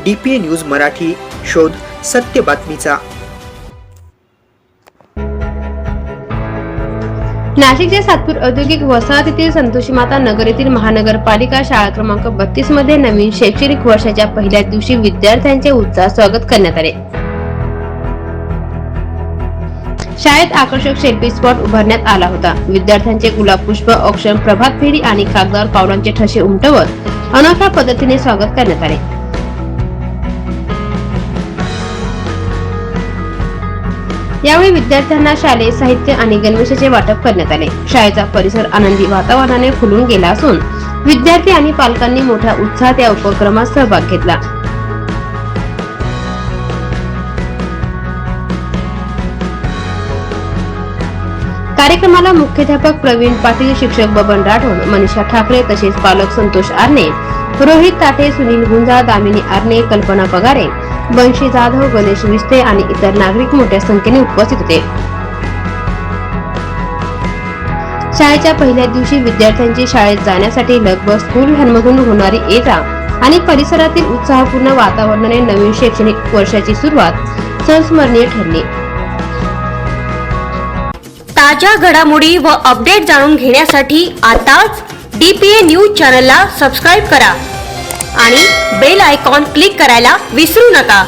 DPA news Marathi, शोध सत्य बातमीचा। नाशिकच्या सातपूर औद्योगिक वसाहतीतील संतोषी माता नगर येथील महानगरपालिका शाळा क्रमांक 32 मध्ये नवीन शैक्षणिक वर्षाच्या पहिल्या दिवशी विद्यार्थ्यांचे उत्साहात स्वागत करण्यात आले। शाळेत आकर्षक सेल्फी स्पॉट उभारण्यात आला होता। विद्यार्थ्यांचे गुलाब पुष्प औक्षण, प्रभात फेरी आणि कागदावर पावलांचे ठसे उमटवत अनोख्या पद्धतीने स्वागत करण्यात आले। यावेळी विद्यार्थ्यांना शालेय साहित्य आणि गणवेशाचे वाटप करण्यात आले। शाळेचा परिसर आनंदी वातावरणाने फुलून गेला असून विद्यार्थी आणि पालकांनी मोठ्या उत्साहात या उपक्रमात सहभाग घेतला। कार्यक्रमाला मुख्याध्यापक प्रवीण पाटील, शिक्षक बबन राठोड, मनीषा ठाकरे तसेच पालक संतोष आरणे, रोहित ताटे, सुनील गुंजा, दामिनी आरणे, कल्पना पगारे, बंशी जाधव, गणेश विस्ते आणि इतर नागरिक मोठ्या संख्येने उपस्थित होते। शाळेच्या पहिल्या दिवशी विद्यार्थ्यांची शाळेत जाण्यासाठी लगबग स्कूल व्हॅनमधून होणारी ये-जा आणि परिसरातील उत्साहपूर्ण वातावरणाने नवीन शैक्षणिक वर्षाची सुरुवात संस्मरणीय ठरली। ताज्या घडामोडी व अपडेट जाणून घेण्यासाठी आताच DPA न्यूज चॅनलला सबस्क्राइब करा आणि बेल आयकॉन क्लिक करायला विसरू नका।